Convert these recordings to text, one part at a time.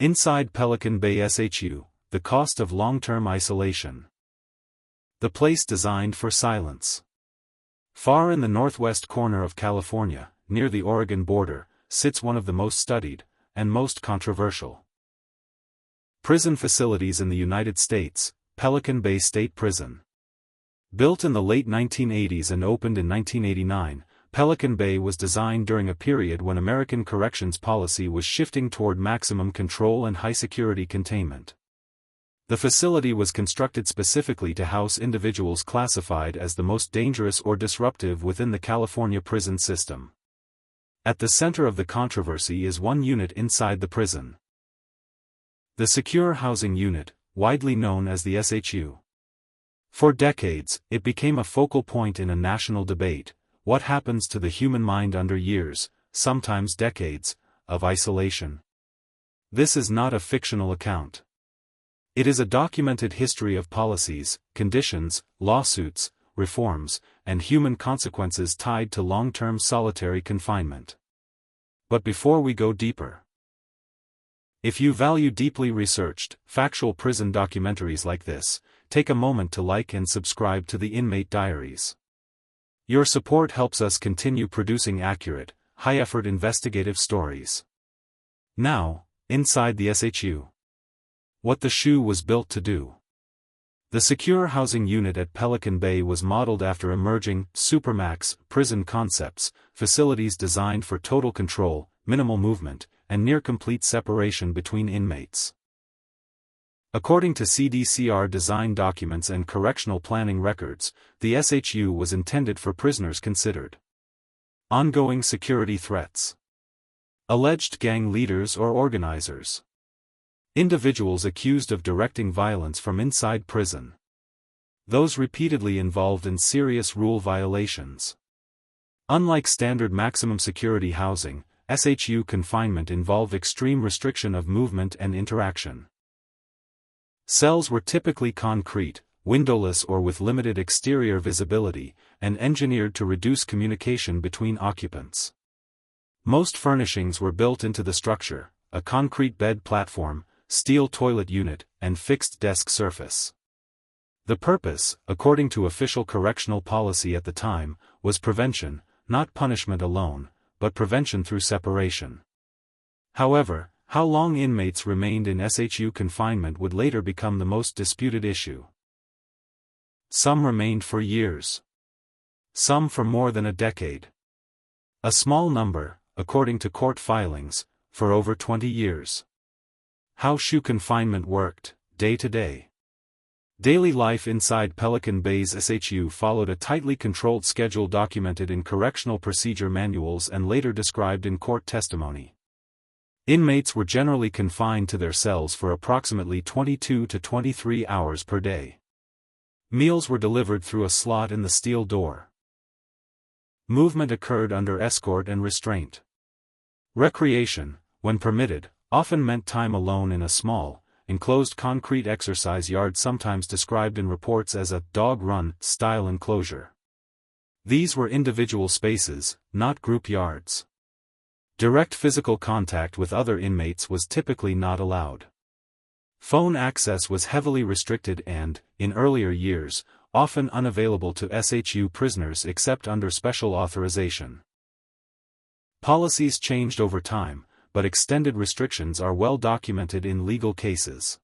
Inside Pelican Bay SHU, the cost of long-term isolation. The place designed for silence. Far in the northwest corner of California, near the Oregon border, sits one of the most studied, and most controversial prison facilities in the United States, Pelican Bay State Prison. Built in the late 1980s and opened in 1989, Pelican Bay was designed during a period when American corrections policy was shifting toward maximum control and high-security containment. The facility was constructed specifically to house individuals classified as the most dangerous or disruptive within the California prison system. At the center of the controversy is one unit inside the prison. The Secure Housing Unit, widely known as the SHU. For decades, it became a focal point in a national debate: what happens to the human mind under years, sometimes decades, of isolation? This is not a fictional account. It is a documented history of policies, conditions, lawsuits, reforms, and human consequences tied to long-term solitary confinement. But before we go deeper, if you value deeply researched, factual prison documentaries like this, take a moment to like and subscribe to the Inmate Diaries. Your support helps us continue producing accurate, high-effort investigative stories. Now, inside the SHU. What the SHU was built to do. The Secure Housing Unit at Pelican Bay was modeled after emerging, Supermax, prison concepts, facilities designed for total control, minimal movement, and near-complete separation between inmates. According to CDCR design documents and correctional planning records, the SHU was intended for prisoners considered ongoing security threats, alleged gang leaders or organizers, individuals accused of directing violence from inside prison, those repeatedly involved in serious rule violations. Unlike standard maximum security housing, SHU confinement involved extreme restriction of movement and interaction. Cells were typically concrete, windowless or with limited exterior visibility, and engineered to reduce communication between occupants. Most furnishings were built into the structure: a concrete bed platform, steel toilet unit, and fixed desk surface. The purpose, according to official correctional policy at the time, was prevention, not punishment alone, but prevention through separation. However, how long inmates remained in SHU confinement would later become the most disputed issue. Some remained for years. Some for more than a decade. A small number, according to court filings, for over 20 years. How SHU confinement worked, day to day. Daily life inside Pelican Bay's SHU followed a tightly controlled schedule documented in correctional procedure manuals and later described in court testimony. Inmates were generally confined to their cells for approximately 22 to 23 hours per day. Meals were delivered through a slot in the steel door. Movement occurred under escort and restraint. Recreation, when permitted, often meant time alone in a small, enclosed concrete exercise yard, sometimes described in reports as a dog run style enclosure. These were individual spaces, not group yards. Direct physical contact with other inmates was typically not allowed. Phone access was heavily restricted and, in earlier years, often unavailable to SHU prisoners except under special authorization. Policies changed over time, but extended restrictions are well documented in legal cases.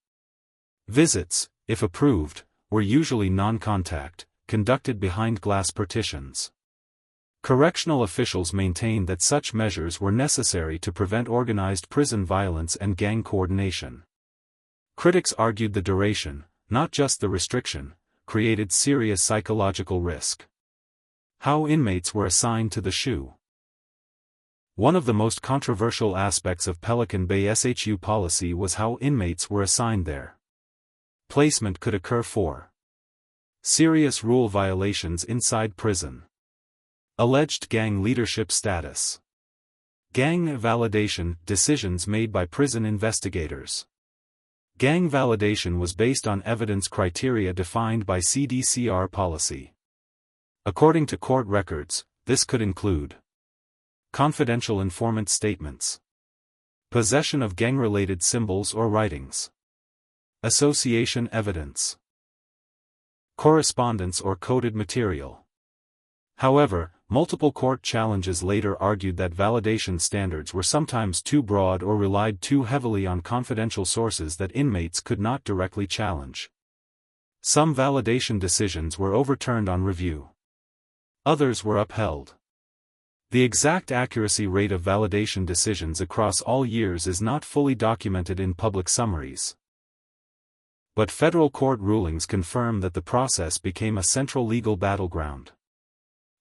Visits, if approved, were usually non-contact, conducted behind glass partitions. Correctional officials maintained that such measures were necessary to prevent organized prison violence and gang coordination. Critics argued the duration, not just the restriction, created serious psychological risk. How inmates were assigned to the SHU. One of the most controversial aspects of Pelican Bay SHU policy was how inmates were assigned there. Placement could occur for serious rule violations inside prison, alleged gang leadership status, gang validation decisions made by prison investigators. Gang validation was based on evidence criteria defined by CDCR policy. According to court records, this could include confidential informant statements, Possession of gang-related symbols or writings. Association evidence. Correspondence or coded material. However, multiple court challenges later argued that validation standards were sometimes too broad or relied too heavily on confidential sources that inmates could not directly challenge. Some validation decisions were overturned on review. Others were upheld. The exact accuracy rate of validation decisions across all years is not fully documented in public summaries. But federal court rulings confirm that the process became a central legal battleground.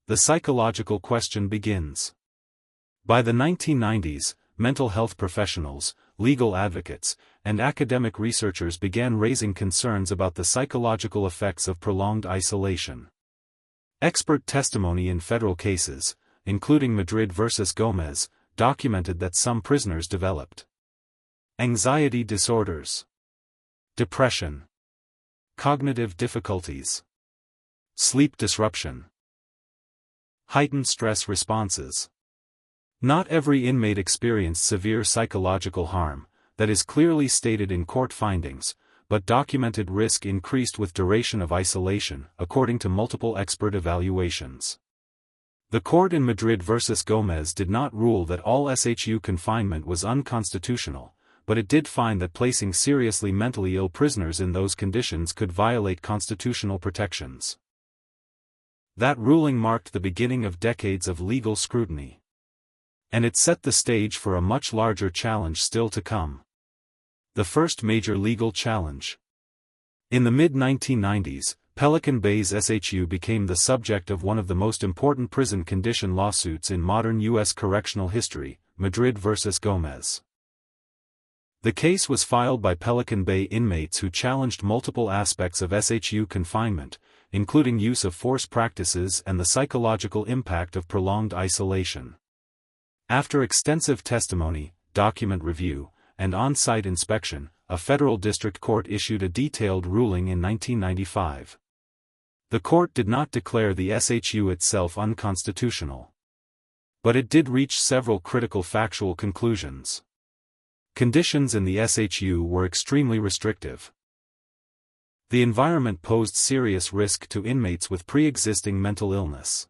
The psychological question begins. By the 1990s, mental health professionals, legal advocates, and academic researchers began raising concerns about the psychological effects of prolonged isolation. Expert testimony in federal cases, including Madrid versus Gomez, documented that some prisoners developed anxiety disorders, depression, cognitive difficulties, sleep disruption, heightened stress responses. Not every inmate experienced severe psychological harm, that is clearly stated in court findings, but documented risk increased with duration of isolation, according to multiple expert evaluations. The court in Madrid versus Gomez did not rule that all SHU confinement was unconstitutional, but it did find that placing seriously mentally ill prisoners in those conditions could violate constitutional protections. That ruling marked the beginning of decades of legal scrutiny. And it set the stage for a much larger challenge still to come. The first major legal challenge. In the mid-1990s, Pelican Bay's SHU became the subject of one of the most important prison condition lawsuits in modern U.S. correctional history, Madrid versus Gomez. The case was filed by Pelican Bay inmates who challenged multiple aspects of SHU confinement, including use of force practices and the psychological impact of prolonged isolation. After extensive testimony, document review, and on-site inspection, a federal district court issued a detailed ruling in 1995. The court did not declare the SHU itself unconstitutional. But it did reach several critical factual conclusions. Conditions in the SHU were extremely restrictive. The environment posed serious risk to inmates with pre-existing mental illness.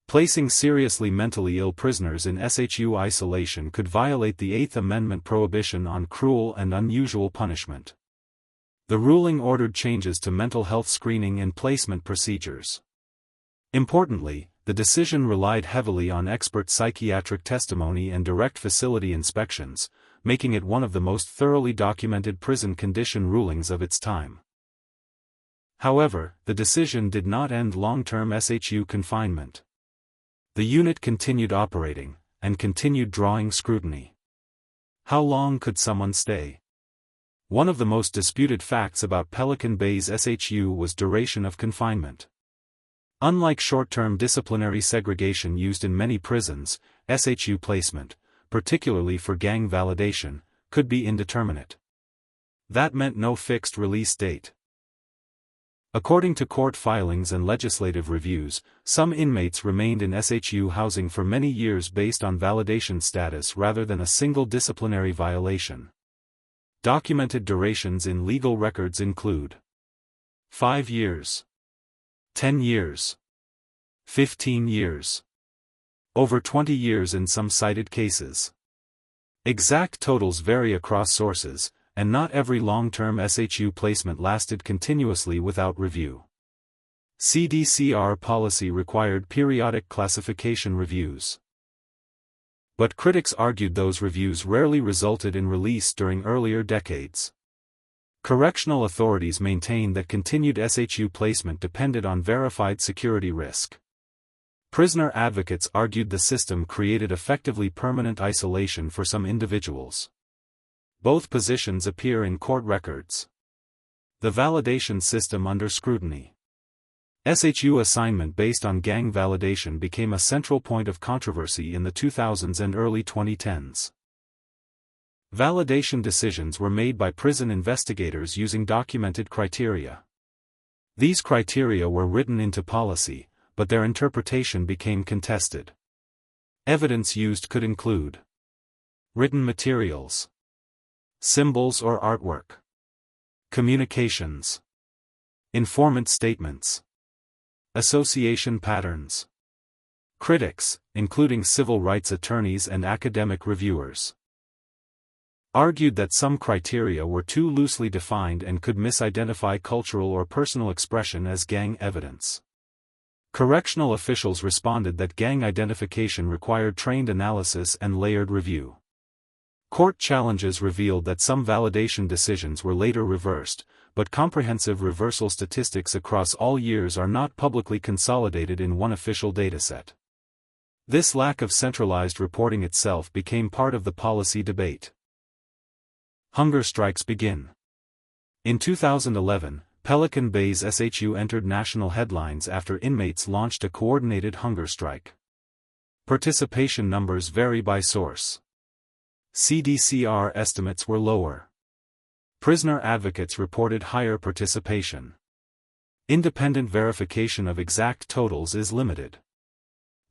Placing seriously mentally ill prisoners in SHU isolation could violate the Eighth Amendment prohibition on cruel and unusual punishment. The ruling ordered changes to mental health screening and placement procedures. Importantly, the decision relied heavily on expert psychiatric testimony and direct facility inspections, making it one of the most thoroughly documented prison condition rulings of its time. However, the decision did not end long-term SHU confinement. The unit continued operating, and continued drawing scrutiny. How long could someone stay? One of the most disputed facts about Pelican Bay's SHU was duration of confinement. Unlike short-term disciplinary segregation used in many prisons, SHU placement, particularly for gang validation, could be indeterminate. That meant no fixed release date. According to court filings and legislative reviews, some inmates remained in SHU housing for many years based on validation status rather than a single disciplinary violation. Documented durations in legal records include 5 years, 10 years, 15 years, over 20 years in some cited cases. Exact totals vary across sources, and not every long-term SHU placement lasted continuously without review. CDCR policy required periodic classification reviews. But critics argued those reviews rarely resulted in release during earlier decades. Correctional authorities maintained that continued SHU placement depended on verified security risk. Prisoner advocates argued the system created effectively permanent isolation for some individuals. Both positions appear in court records. The validation system under scrutiny. SHU assignment based on gang validation became a central point of controversy in the 2000s and early 2010s. Validation decisions were made by prison investigators using documented criteria. These criteria were written into policy, but their interpretation became contested. Evidence used could include Written materials. Symbols or artwork. Communications. Informant statements. Association patterns. Critics, including civil rights attorneys and academic reviewers, argued that some criteria were too loosely defined and could misidentify cultural or personal expression as gang evidence. Correctional officials responded that gang identification required trained analysis and layered review. Court challenges revealed that some validation decisions were later reversed, but comprehensive reversal statistics across all years are not publicly consolidated in one official dataset. This lack of centralized reporting itself became part of the policy debate. Hunger strikes begin. In 2011, Pelican Bay SHU entered national headlines after inmates launched a coordinated hunger strike. Participation numbers vary by source. CDCR estimates were lower. Prisoner advocates reported higher participation. Independent verification of exact totals is limited.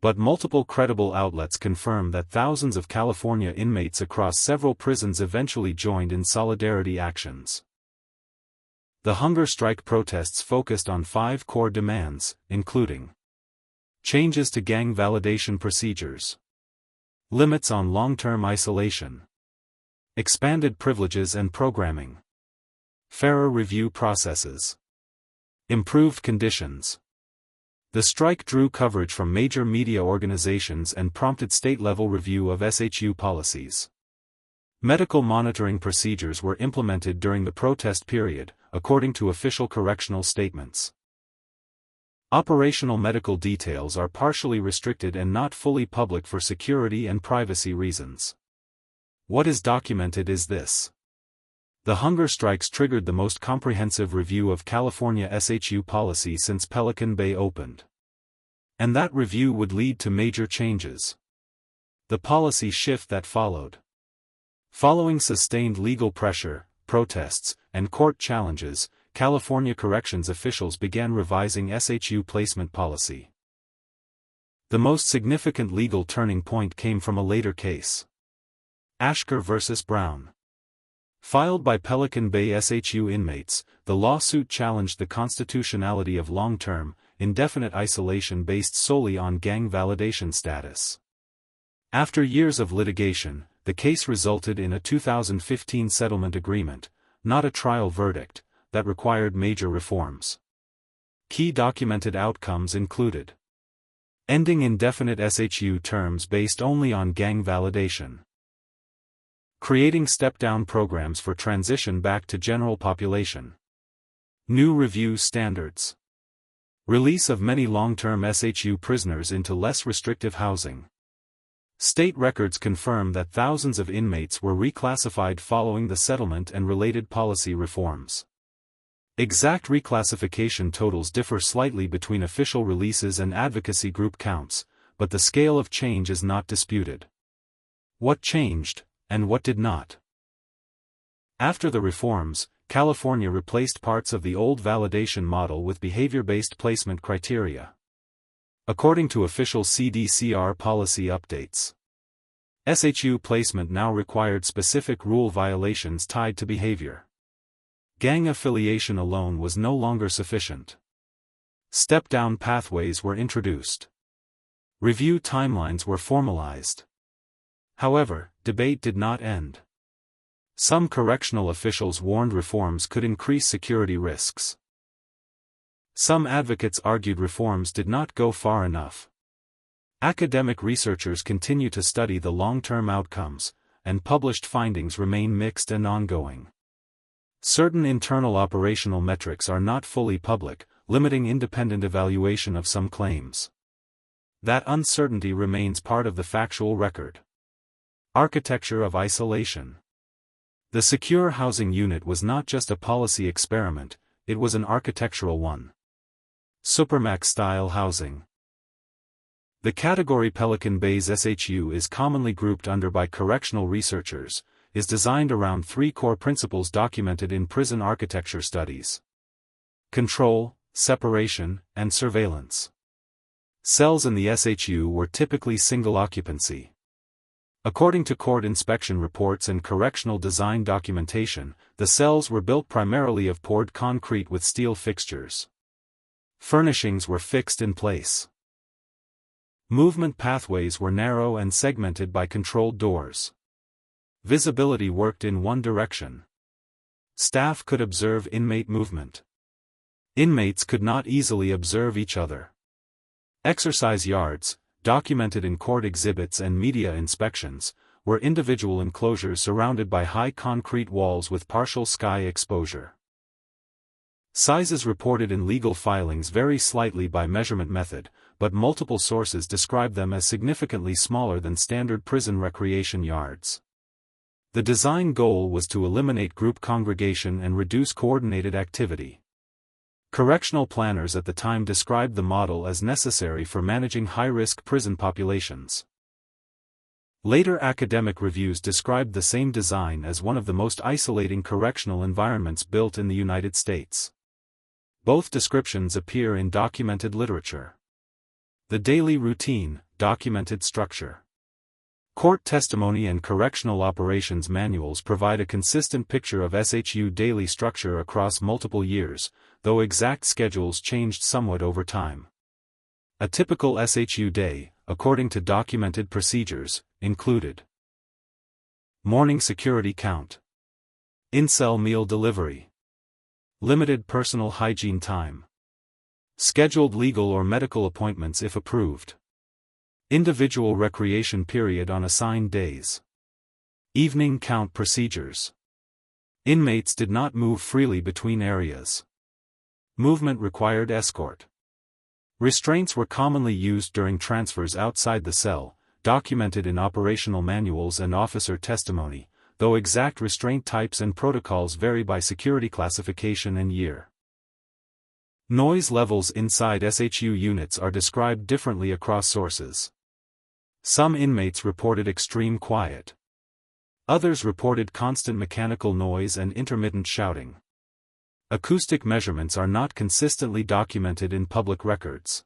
But multiple credible outlets confirm that thousands of California inmates across several prisons eventually joined in solidarity actions. The hunger strike protests focused on 5 core demands, including changes to gang validation procedures, limits on long-term isolation, expanded privileges and programming, fairer review processes, improved conditions. The strike drew coverage from major media organizations and prompted state-level review of SHU policies. Medical monitoring procedures were implemented during the protest period, according to official correctional statements. Operational medical details are partially restricted and not fully public for security and privacy reasons. What is documented is this. The hunger strikes triggered the most comprehensive review of California SHU policy since Pelican Bay opened. And that review would lead to major changes. The policy shift that followed. Following sustained legal pressure, protests, and court challenges, California corrections officials began revising SHU placement policy. The most significant legal turning point came from a later case. Ashker v. Brown. Filed by Pelican Bay SHU inmates, the lawsuit challenged the constitutionality of long-term, indefinite isolation based solely on gang validation status. After years of litigation, the case resulted in a 2015 settlement agreement, not a trial verdict, that required major reforms. Key documented outcomes included ending indefinite SHU terms based only on gang validation, creating step-down programs for transition back to general population, new review standards, release of many long-term SHU prisoners into less restrictive housing. State records confirm that thousands of inmates were reclassified following the settlement and related policy reforms. Exact reclassification totals differ slightly between official releases and advocacy group counts, but the scale of change is not disputed. What changed, and what did not? After the reforms, California replaced parts of the old validation model with behavior-based placement criteria. According to official CDCR policy updates, SHU placement now required specific rule violations tied to behavior. Gang affiliation alone was no longer sufficient. Step-down pathways were introduced. Review timelines were formalized. However, debate did not end. Some correctional officials warned reforms could increase security risks. Some advocates argued reforms did not go far enough. Academic researchers continue to study the long-term outcomes, and published findings remain mixed and ongoing. Certain internal operational metrics are not fully public, limiting independent evaluation of some claims. That uncertainty remains part of the factual record. Architecture of isolation. The Secure Housing Unit was not just a policy experiment, it was an architectural one. Supermax-style housing. The category Pelican Bay SHU is commonly grouped under by correctional researchers, is designed around 3 core principles documented in prison architecture studies: control, separation, and surveillance. Cells in the SHU were typically single occupancy. According to court inspection reports and correctional design documentation, the cells were built primarily of poured concrete with steel fixtures. Furnishings were fixed in place. Movement pathways were narrow and segmented by controlled doors. Visibility worked in one direction. Staff could observe inmate movement. Inmates could not easily observe each other. Exercise yards, documented in court exhibits and media inspections, were individual enclosures surrounded by high concrete walls with partial sky exposure. Sizes reported in legal filings vary slightly by measurement method, but multiple sources describe them as significantly smaller than standard prison recreation yards. The design goal was to eliminate group congregation and reduce coordinated activity. Correctional planners at the time described the model as necessary for managing high-risk prison populations. Later academic reviews described the same design as one of the most isolating correctional environments built in the United States. Both descriptions appear in documented literature. The daily routine, documented structure. Court testimony and correctional operations manuals provide a consistent picture of SHU daily structure across multiple years, though exact schedules changed somewhat over time. A typical SHU day, according to documented procedures, included morning security count, in-cell meal delivery, limited personal hygiene time, scheduled legal or medical appointments if approved, individual recreation period on assigned days, evening count procedures. Inmates did not move freely between areas. Movement required escort. Restraints were commonly used during transfers outside the cell, documented in operational manuals and officer testimony, though exact restraint types and protocols vary by security classification and year. Noise levels inside SHU units are described differently across sources. Some inmates reported extreme quiet. Others reported constant mechanical noise and intermittent shouting. Acoustic measurements are not consistently documented in public records.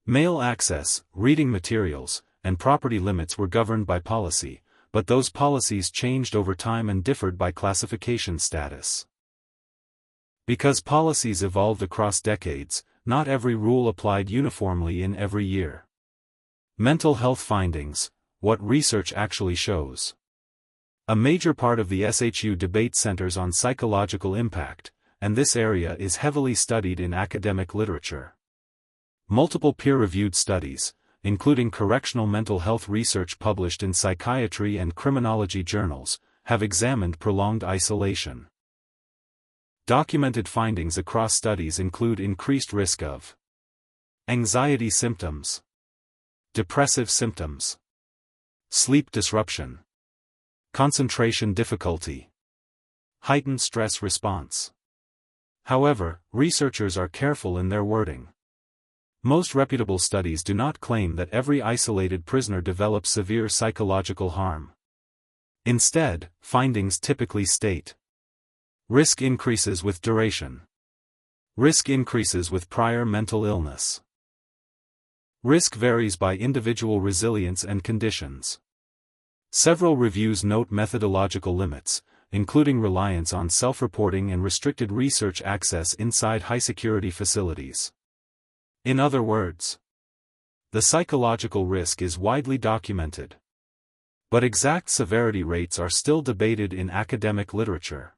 Mail access, reading materials, and property limits were governed by policy, but those policies changed over time and differed by classification status. Because policies evolved across decades, not every rule applied uniformly in every year. Mental health findings, what research actually shows. A major part of the SHU debate centers on psychological impact, and this area is heavily studied in academic literature. Multiple peer-reviewed studies, including correctional mental health research published in psychiatry and criminology journals, have examined prolonged isolation. Documented findings across studies include increased risk of anxiety symptoms, depressive symptoms, sleep disruption, concentration difficulty, heightened stress response. However, researchers are careful in their wording. Most reputable studies do not claim that every isolated prisoner develops severe psychological harm. Instead, findings typically state: risk increases with duration. Risk increases with prior mental illness. Risk varies by individual resilience and conditions. Several reviews note methodological limits, including reliance on self-reporting and restricted research access inside high-security facilities. In other words, the psychological risk is widely documented, but exact severity rates are still debated in academic literature.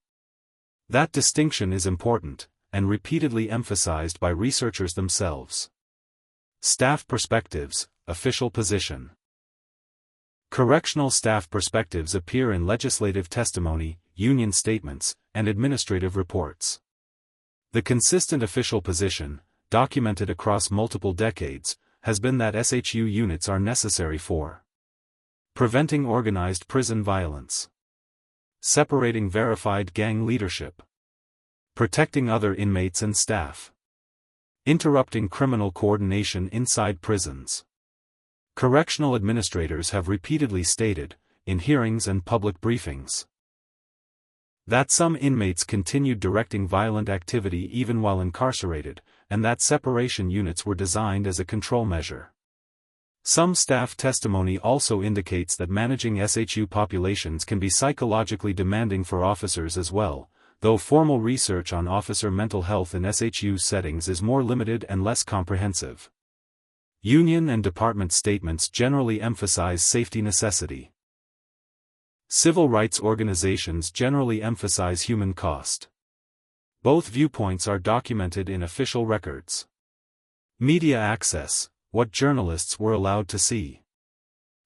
That distinction is important, and repeatedly emphasized by researchers themselves. Staff perspectives, official position. Correctional staff perspectives appear in legislative testimony, union statements, and administrative reports. The consistent official position, documented across multiple decades, has been that SHU units are necessary for preventing organized prison violence, separating verified gang leadership, protecting other inmates and staff, interrupting criminal coordination inside prisons. Correctional administrators have repeatedly stated, in hearings and public briefings, that some inmates continued directing violent activity even while incarcerated, and that separation units were designed as a control measure. Some staff testimony also indicates that managing SHU populations can be psychologically demanding for officers as well, though formal research on officer mental health in SHU settings is more limited and less comprehensive. Union and department statements generally emphasize safety necessity. Civil rights organizations generally emphasize human cost. Both viewpoints are documented in official records. Media access, what journalists were allowed to see.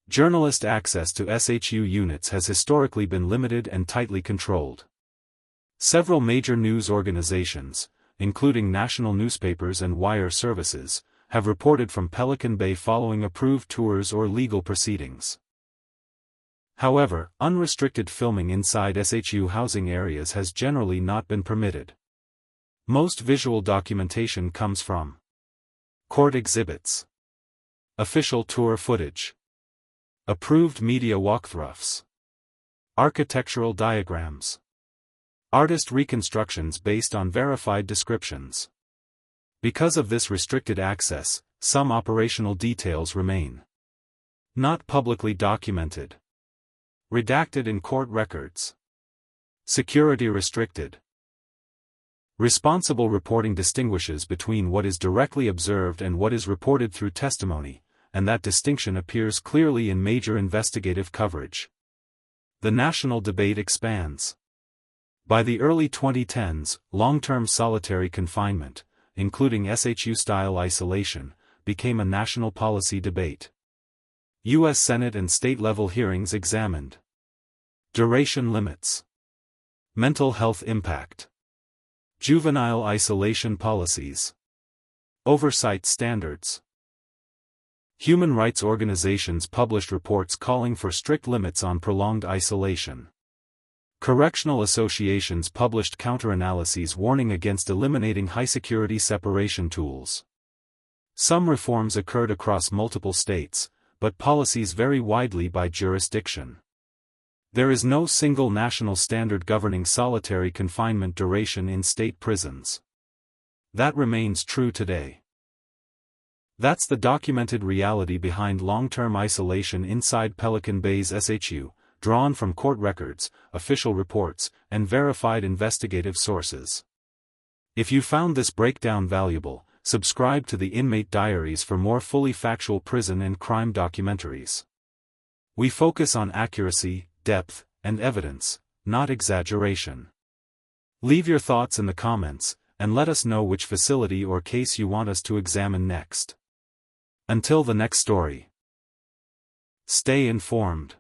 Journalist access to SHU units has historically been limited and tightly controlled. Several major news organizations, including national newspapers and wire services, have reported from Pelican Bay following approved tours or legal proceedings. However, unrestricted filming inside SHU housing areas has generally not been permitted. Most visual documentation comes from court exhibits, official tour footage, approved media walkthroughs, architectural diagrams, artist reconstructions based on verified descriptions. Because of this restricted access, some operational details remain not publicly documented, redacted in court records, security restricted. Responsible reporting distinguishes between what is directly observed and what is reported through testimony, and that distinction appears clearly in major investigative coverage. The national debate expands. By the early 2010s, long-term solitary confinement, including SHU-style isolation, became a national policy debate. U.S. Senate and state-level hearings examined duration limits, mental health impact, juvenile isolation policies, oversight standards. Human rights organizations published reports calling for strict limits on prolonged isolation. Correctional associations published counter-analyses warning against eliminating high-security separation tools. Some reforms occurred across multiple states, but policies vary widely by jurisdiction. There is no single national standard governing solitary confinement duration in state prisons. That remains true today. That's the documented reality behind long-term isolation inside Pelican Bay's SHU, drawn from court records, official reports, and verified investigative sources. If you found this breakdown valuable, subscribe to the Inmate Diaries for more fully factual prison and crime documentaries. We focus on accuracy, depth, and evidence, not exaggeration. Leave your thoughts in the comments, and let us know which facility or case you want us to examine next. Until the next story. Stay informed.